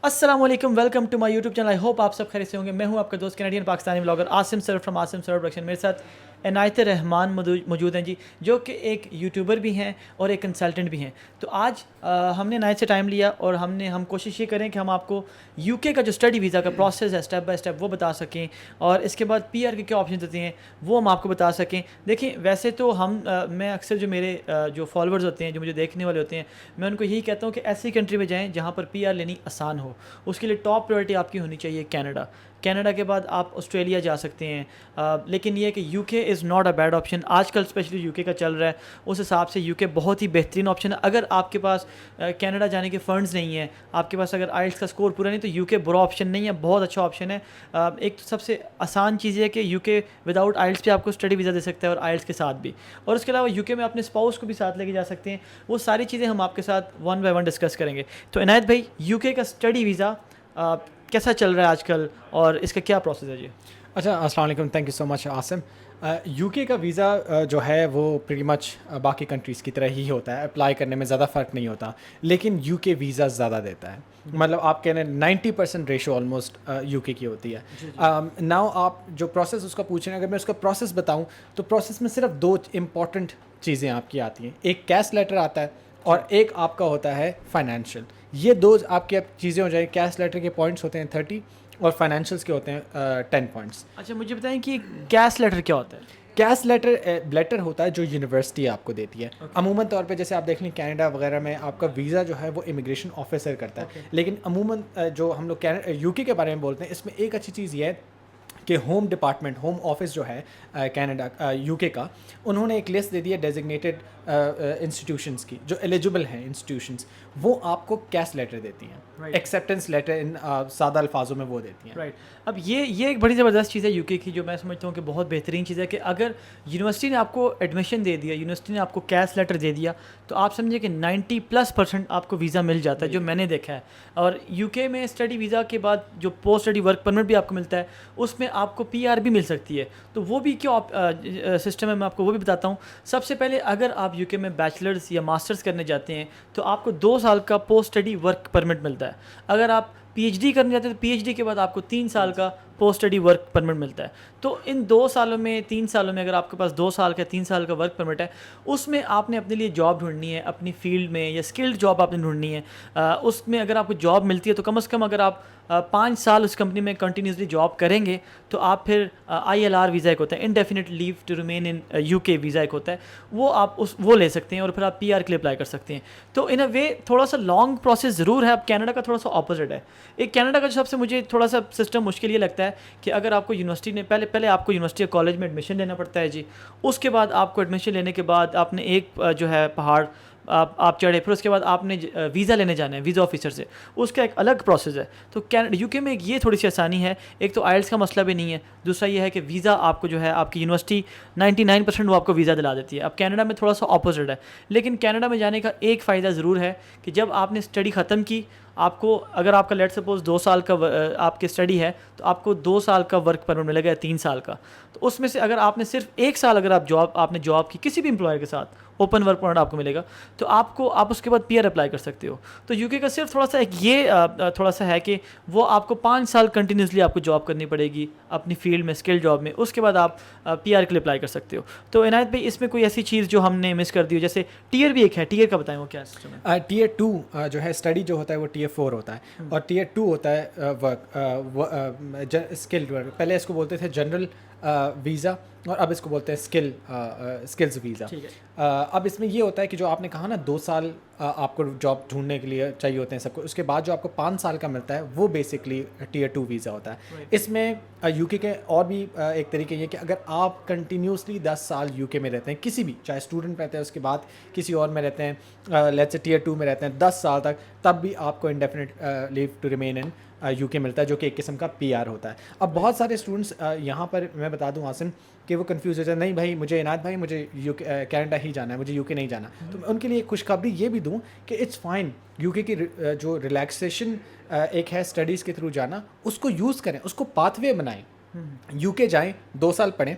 अस्सलाम वालेकुम, welcome to my YouTube channel. I hope आप सब खैरियत से होंगे। मैं हूं आपका दोस्त Canadian Pakistani vlogger Asim sir from Asim sir production. मेरे साथ इनायत रहमान मौजूद हैं जी, जो कि एक यूट्यूबर भी हैं और एक कंसल्टेंट भी हैं। तो आज हमने इनायत से टाइम लिया और हम कोशिश ये करें कि हम आपको यूके का जो स्टडी वीज़ा का प्रोसेस है स्टेप बाय स्टेप वो बता सकें, और इसके बाद पीआर के क्या ऑप्शन होते हैं वो हम आपको बता सकें। देखिए, वैसे तो मैं अक्सर जो मेरे जो फॉलोअर्स होते हैं, जो मुझे देखने वाले होते हैं, मैं उनको यही कहता हूँ कि ऐसी कंट्री में जाएँ जहाँ पर पीआर लेनी आसान हो। उसके लिए टॉप प्रायोरिटी आपकी होनी चाहिए कनाडा। कनाडा के बाद आप ऑस्ट्रेलिया जा सकते हैं, लेकिन ये है कि UK is not a bad option. आजकल स्पेशली यूके का चल रहा है, उस हिसाब से यूके बहुत ही बेहतरीन ऑप्शन है। अगर आपके पास कनाडा जाने के फ़ंड्स नहीं हैं, आपके पास अगर आइल्स का स्कोर पूरा नहीं, तो यूके बुरा ऑप्शन नहीं है, बहुत अच्छा ऑप्शन है। एक तो सबसे आसान चीज़ है कि यूके विदाउट आइल्स पे आपको स्टडी वीज़ा दे सकता है और आइल्स के साथ भी, और उसके अलावा यूके में अपने स्पाउस को भी साथ लेके जा सकते हैं। वो सारी चीज़ें हम आपके साथ वन बाय वन डिस्कस करेंगे। तो इनायत भाई, यूके का स्टडी वीज़ा कैसा चल रहा है आजकल और इसका क्या प्रोसेस है जी? अच्छा, अस्सलाम वालेकुम, thank you so much Asim. UK का वीज़ा जो है वो प्रीटी मच बाकी कंट्रीज़ की तरह ही होता है, अप्लाई करने में ज़्यादा फ़र्क नहीं होता, लेकिन यूके वीज़ा ज़्यादा देता है। मतलब आप कह रहे हैं 90% रेशो ऑलमोस्ट यूके की होती है। नाउ आप जो प्रोसेस उसका पूछ रहे हैं, अगर मैं उसका प्रोसेस बताऊं तो प्रोसेस में सिर्फ दो इम्पॉर्टेंट चीज़ें आपकी आती हैं। एक कैश लेटर आता है और एक आपका होता है फाइनेंशियल। ये दो आपकी अब चीज़ें हो जाए। कैश लेटर के पॉइंट्स होते हैं 30 और फाइनेंशियल्स के होते हैं 10 पॉइंट्स। अच्छा, मुझे बताएं कि कैश लेटर क्या होता है? कैश लेटर होता है जो यूनिवर्सिटी आपको देती है। अमूमन तौर पे जैसे आप देख लें कनाडा वगैरह में आपका वीज़ा जो है वो इमिग्रेशन ऑफिसर करता है। लेकिन अमूमन जो हम लोग यूके के बारे में बोलते हैं, इसमें एक अच्छी चीज़ ये है कि होम डिपार्टमेंट, होम ऑफिस जो है कनाडा यूके का, उन्होंने एक लिस्ट दे दी है डेजिग्नेटेड इंस्टीट्यूशंस की, जो एलिजिबल हैं इंस्टीट्यूशंस, वो आपको कैश लेटर देती हैं। एक्सेप्टेंस लेटर इन सादा अल्फाजों में वो देती हैं। राइट। अब ये एक बड़ी ज़बरदस्त चीज़ है यूके की, जो मैं समझता हूँ कि बहुत बेहतरीन चीज़ है कि अगर यूनिवर्सिटी ने आपको एडमिशन दे दिया, यूनिवर्सिटी ने आपको कैश लेटर दे दिया, तो आप समझिए कि 90+% आपको वीज़ा मिल जाता है, जो मैंने देखा है। और यूके में स्टडी वीज़ा के बाद जो पोस्ट स्टडी वर्क परमिट भी आपको मिलता है, उसमें आपको पीआर भी मिल सकती है। तो वो भी क्या सिस्टम है, मैं आपको वो भी बताता हूँ। सबसे पहले अगर आप यूके में बैचलर्स या मास्टर्स करने जाते हैं, तो आपको 2 साल का पोस्ट स्टडी वर्क परमिट मिलता है। अगर आप पीएचडी करने जाते हैं तो पीएचडी के बाद आपको 3 साल का पोस्ट स्टडी वर्क परमिट मिलता है। तो इन 2 सालों में, 3 सालों में, अगर आपके पास 2 साल का 3 साल का वर्क परमिट है, उसमें आपने अपने लिए जॉब ढूंढनी है, अपनी फील्ड में या स्किल्ड जॉब आपने ढूंढनी है। उसमें अगर आपको जॉब मिलती है तो कम से कम अगर आप 5 साल उस कंपनी में कंटिन्यूसली जॉब करेंगे, तो आप फिर ILR वीज़ा एक होता है, indefinite leave to remain in UK visa एक होता है, वो ले सकते हैं और फिर आप पीआर के लिए अप्लाई कर सकते हैं। तो इन अ वे थोड़ा सा लॉन्ग प्रोसेस ज़रूर है। अब कनाडा का थोड़ा सा ऑपोजिट है। एक कनाडा का जो सबसे मुझे थोड़ा सा सिस्टम मुश्किल ये लगता है कि अगर आपको यूनिवर्सिटी ने पहले आपको यूनिवर्सिटी या कॉलेज में एडमिशन लेना पड़ता है जी। उसके बाद आपको एडमिशन लेने के बाद आपने एक जो है पहाड़ आप चढ़े, फिर उसके बाद आपने वीज़ा लेने जाना है वीज़ा ऑफिसर से, उसका एक अलग प्रोसेस है। तो यूके में ये थोड़ी सी आसानी है। एक तो आइल्स का मसला भी नहीं है, दूसरा ये है कि वीज़ा आपको जो है आपकी यूनिवर्सिटी 99% वो आपको वीज़ा दिला देती है। अब कनाडा में थोड़ा सा ऑपोजिट है, लेकिन कनाडा में जाने का एक फ़ायदा ज़रूर है कि जब आपने स्टडी ख़त्म की, आपको अगर आपका लेट सपोज 2 साल का आपकी स्टडी है, तो आपको 2 साल का वर्क परमिट मिलेगा, 3 साल का। तो उसमें से अगर आपने सिर्फ 1 साल अगर आपने जॉब की किसी भी एम्प्लॉयर के साथ, ओपन वर्क परमिट आपको मिलेगा, तो आप उसके बाद पीआर अप्लाई कर सकते हो। तो यूके का सिर्फ थोड़ा सा एक ये थोड़ा सा है कि वो आपको 5 साल कंटिन्यूसली आपको जॉब करनी पड़ेगी अपनी फील्ड में, स्किल जॉब में, उसके बाद आप पीआर के लिए अप्लाई कर सकते हो। तो इनायत भाई, इसमें कोई ऐसी चीज़ जो हमने मिस कर दी हो? जैसे टीयर भी एक है, टीयर का बताएं वो क्या सिस्टम है? टीयर 2 जो है स्टडी जो होता है वो टीयर 4 होता है, और टीयर 2 होता है वर्क, स्किल्ड वर्क। पहले इसको बोलते थे जनरल वीज़ा, और अब इसको बोलते हैं स्किल्स वीज़ा। अब इसमें ये होता है कि जो आपने कहा ना 2 साल आपको जॉब ढूंढने के लिए चाहिए होते हैं सबको, उसके बाद जो आपको 5 साल का मिलता है वो बेसिकली टीयर 2 वीज़ा होता है। इसमें यूके के और भी एक तरीके ये कि अगर आप कंटिन्यूसली 10 साल यूके में रहते हैं, किसी भी, चाहे स्टूडेंट रहते हैं, उसके बाद किसी और में रहते हैं, लेट्स से टीयर 2 में रहते हैं 10 साल तक, तब भी आपको indefinite leave to remain in UK मिलता है, जो कि एक किस्म का पीआर होता है। अब बहुत सारे स्टूडेंट्स यहाँ पर मैं बता दूँ आसिम कि वो कंफ्यूज हो जाए, नहीं भाई मुझे इनायत भाई मुझे यूके कनाडा ही जाना है, मुझे यूके नहीं जाना। तो मैं उनके लिए खुशखबरी ये भी दूँ कि इट्स फाइन, यूके की जो रिलैक्सेशन एक है स्टडीज़ के थ्रू जाना, उसको यूज़ करें, उसको पाथवे बनाएं। यूके जाएं, 2 साल पढ़ें,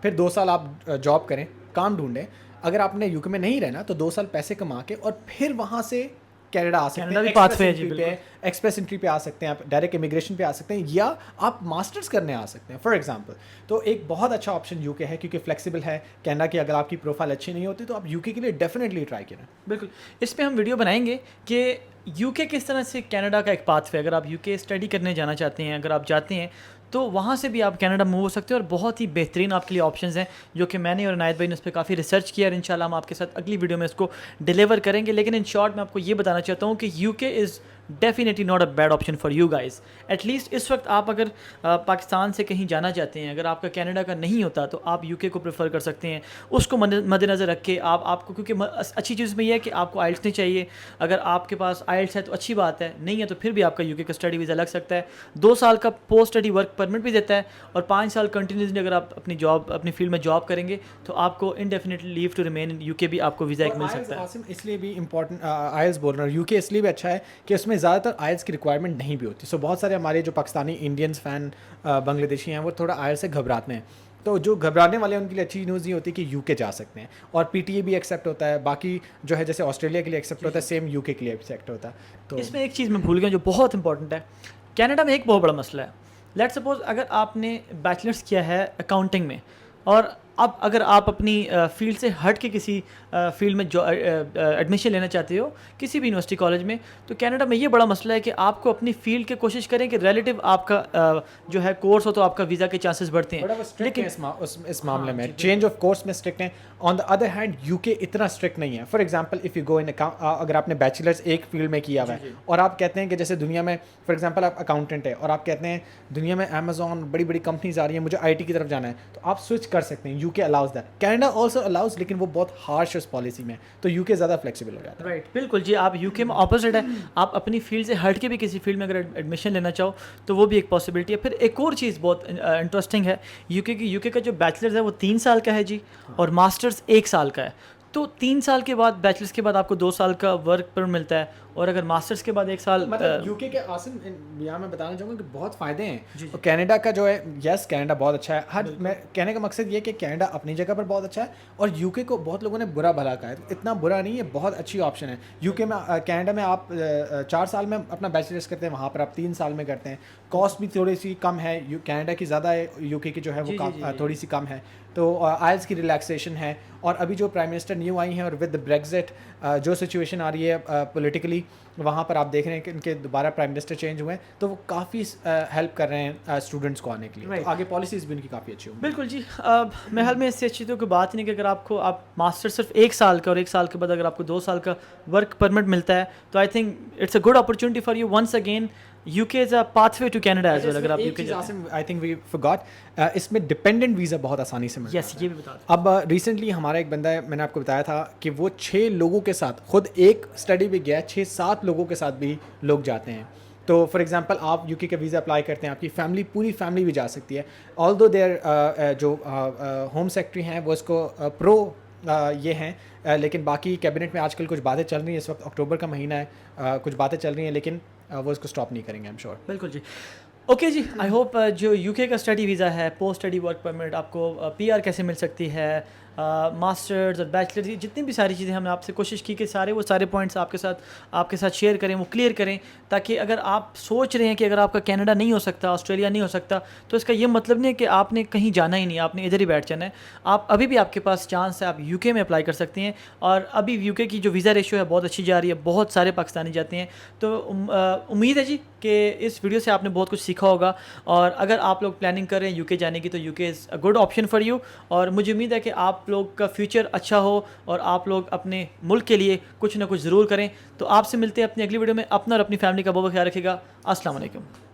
फिर 2 साल आप जॉब करें, काम ढूंढें। अगर आपने यूके में नहीं रहना तो 2 साल पैसे कमा के और फिर वहाँ से کینیڈا آ سکتے کینیڈا ہیں, بھی pathway ہے جی, ایکسپریس انٹری پہ آ سکتے ہیں, آپ ڈائریکٹ امیگریشن پہ آ سکتے ہیں, یا آپ ماسٹرز کرنے آ سکتے ہیں فار ایگزامپل. تو ایک بہت اچھا آپشن یو کے ہے کیونکہ فلیکسیبل ہے. کینیڈا کی اگر آپ کی پروفائل اچھی نہیں ہوتی تو آپ یو کے لیے ڈیفینیٹلی ٹرائی کریں. بالکل, اس پہ ہم ویڈیو بنائیں گے کہ یو کے کس طرح سے کینیڈا کا ایک پاتھ وے, اگر آپ یو کے اسٹڈی کرنے جانا چاہتے ہیں, اگر آپ جاتے ہیں تو وہاں سے بھی آپ کینیڈا موو ہو سکتے ہیں, اور بہت ہی بہترین آپ کے لیے آپشنز ہیں جو کہ میں نے اور عنایت بھائی نے اس پہ کافی ریسرچ کیا, اور انشاءاللہ ہم آپ کے ساتھ اگلی ویڈیو میں اس کو ڈیلیور کریں گے. لیکن ان شارٹ میں آپ کو یہ بتانا چاہتا ہوں کہ U K is definitely not a bad option for you guys. At least اس وقت آپ اگر پاکستان سے کہیں جانا چاہتے ہیں, اگر آپ کا کینیڈا کا نہیں ہوتا تو آپ یو کے کو پریفر کر سکتے ہیں. اس کو مد نظر رکھ کے آپ کو, کیونکہ اچھی چیز میں یہ ہے کہ آپ کو آئلٹس نہیں چاہیے. اگر آپ کے پاس آئلٹس ہے تو اچھی بات ہے, نہیں ہے تو پھر بھی آپ کا یو کے کا اسٹڈی ویزا لگ سکتا ہے. 2 سال کا پوسٹ اسٹڈی ورک پرمٹ بھی دیتا ہے, اور 5 سال کنٹینیوسلی اگر آپ اپنی فیلڈ میں جاب کریں گے تو آپ کو indefinitely leave to remain in U K بھی آپ کو ویزا ایک مل سکتا ہے. اس لیے بھی امپورٹنٹ آئلس بول رہا ہوں, یو کے اس لیے بھی اچھا ہے کہ اس میں زیادہ تر آئلس کی ریکوائرمنٹ نہیں بھی ہوتی. سو بہت سارے ہمارے جو پاکستانی انڈینس فین بنگلہ دیشی ہیں وہ تھوڑا آئلس سے گھبراتے ہیں. تو جو گھبرانے والے ہیں ان کے لیے اچھی نیوز یہ ہوتی ہے کہ یو کے جا سکتے ہیں, اور پی ٹی اے بھی ایکسیپٹ ہوتا ہے, باقی جو ہے جیسے آسٹریلیا کے لیے ایکسیپٹ ہوتا ہے سیم یو کے لیے ایکسیپٹ ہوتا ہے. تو اس میں ایک چیز میں بھول گیا جو بہت امپورٹنٹ ہے, کینیڈا میں ایک بہت بڑا مسئلہ ہے. لیٹ سپوز اگر آپ نے بیچلرس کیا ہے اکاؤنٹنگ میں, اور اب اگر آپ اپنی فیلڈ سے ہٹ کے کسی فیلڈ میں جو ایڈمیشن لینا چاہتے ہو کسی بھی یونیورسٹی کالج میں, تو کینیڈا میں یہ بڑا مسئلہ ہے کہ آپ کو اپنی فیلڈ کی کوشش کریں کہ ریلیٹیو آپ کا جو ہے کورس ہو تو آپ کا ویزا کے چانسز بڑھتے ہیں. لیکن اس معاملے میں چینج آف کورس میں اسٹرکٹ ہیں. On the other hand U K اتنا اسٹرکٹ نہیں ہے. For example if you go in اگر آپ نے بیچلرس ایک فیلڈ میں کیا ہوا ہے اور آپ کہتے ہیں کہ جیسے دنیا میں فار ایگزامپل آپ اکاؤنٹنٹ ہے اور آپ کہتے ہیں دنیا میں امیزون بڑی بڑی کمپنیز آ رہی ہیں, مجھے آئی ٹی کی طرف جانا ہے, تو آپ سوئچ کر سکتے ہیں. یو کے allows that, Canada also allows, لیکن وہ بہت ہارش اس پالیسی میں, تو یو کے زیادہ فلیکسیبل ہو جاتا ہے. رائٹ, بالکل جی. آپ یو کے میں اپوزٹ ہے, آپ اپنی فیلڈ سے ہٹ کے بھی کسی فیلڈ میں اگر ایڈمیشن لینا چاہو تو وہ بھی ایک پاسبلٹی ہے. پھر ایک اور چیز بہت انٹرسٹنگ ہے, یو کے کا جو بیچلرز ہے وہ 3 سال کا ہے جی, اور ماسٹرز 1 سال کا ہے. تو 3 سال کے بعد بیچلرس کے بعد آپ کو 2 سال کا ورک پرمٹ ملتا ہے, اور اگر ماسٹرس کے بعد 1 سال. مطلب یو کے آسم یہاں میں بتانا چاہوں گا کہ بہت فائدے ہیں. اور کینیڈا کا جو ہے, یس کینیڈا بہت اچھا ہے. ہر میں کہنے کا مقصد یہ ہے کہ کینیڈا اپنی جگہ پر بہت اچھا ہے, اور یو کے کو بہت لوگوں نے برا بھلا کہا ہے. اتنا برا نہیں ہے, بہت اچھی آپشن ہے. یو کے میں کینیڈا میں آپ 4 سال میں اپنا بیچلرس کرتے ہیں, وہاں پر آپ 3 سال میں کرتے ہیں. کاسٹ بھی تھوڑی سی کم ہے, کینیڈا کی زیادہ ہے, یو کے کی جو ہے وہ تھوڑی سی کم ہے. تو آئلس کی ریلیکسیشن ہے, اور ابھی جو پرائم منسٹر نیو آئی ہیں اور ود بریگزٹ جو سچویشن آ رہی ہے پولیٹیکلی, وہاں پر آپ دیکھ رہے ہیں کہ ان کے دوبارہ پرائم منسٹر چینج ہوئے ہیں, تو وہ کافی ہیلپ کر رہے ہیں اسٹوڈنٹس کو آنے کے لیے. آگے پالیسیز بھی ان کی کافی اچھی ہوں. بالکل جی. میں حال میں اس سے اچھی تو کوئی بات نہیں کہ اگر آپ ماسٹر صرف 1 سال کا, اور 1 سال کے بعد اگر آپ کو 2 سال کا ورک پرمٹ ملتا ہے, تو I think it's a good opportunity for you. Once again U K is a pathway to Canada as well. اگر آپ یو کے آئی تھنک وی فورگاٹ, اس میں ڈپینڈنٹ ویزا بہت آسانی سے ملتا ہے. یس, یہ بھی بتا دیں. اب ریسنٹلی ہمارا ایک بندہ ہے, میں نے آپ کو بتایا تھا کہ وہ 6 لوگوں کے ساتھ, خود ایک اسٹڈی بھی گیا, 6-7 لوگوں کے ساتھ بھی لوگ جاتے ہیں. تو فار ایگزامپل آپ یو کے کا ویزا اپلائی کرتے ہیں, آپ کی فیملی پوری فیملی بھی جا سکتی ہے. آل دو دیر جو ہوم سیکرٹری ہیں وہ اس کو پرو یہ ہیں, لیکن باقی کیبنٹ میں آج کل کچھ باتیں چل رہی ہیں. اس وقت اکتوبر کا مہینہ ہے, کچھ باتیں چل رہی ہیں, لیکن وہ اس کو اسٹاپ نہیں کریں گے, آئی ایم شیور. بالکل جی. اوکے جی, آئی ہوپ جو یو کے کا اسٹڈی ویزا ہے, پوسٹ اسٹڈی ورک پرمٹ, آپ کو پی آر کیسے مل سکتی ہے, ماسٹرز اور بیچلرز, جتنی بھی ساری چیزیں ہم نے آپ سے کوشش کی کہ وہ سارے پوائنٹس آپ کے ساتھ شیئر کریں, وہ کلیئر کریں, تاکہ اگر آپ سوچ رہے ہیں کہ اگر آپ کا کینیڈا نہیں ہو سکتا, آسٹریلیا نہیں ہو سکتا, تو اس کا یہ مطلب نہیں ہے کہ آپ نے کہیں جانا ہی نہیں, آپ نے ادھر ہی بیٹھ جانا ہے. آپ ابھی بھی آپ کے پاس چانس ہے, آپ یو کے میں اپلائی کر سکتے ہیں, اور ابھی یو کے کی جو ویزا ریشیو ہے بہت اچھی جا رہی ہے, بہت سارے پاکستانی جاتے ہیں. تو امید ہے جی کہ اس ویڈیو سے آپ نے بہت کچھ سیکھا ہوگا, اور اگر آپ لوگ پلاننگ کر رہے ہیں یو کے جانے کی تو U K is a good option for you. اور مجھے امید ہے کہ آپ لوگ کا فیوچر اچھا ہو, اور آپ لوگ اپنے ملک کے لیے کچھ نہ کچھ ضرور کریں. تو آپ سے ملتے ہیں اپنی اگلی ویڈیو میں. اپنا اور اپنی فیملی کا بہت خیال رکھیے گا. السلام علیکم.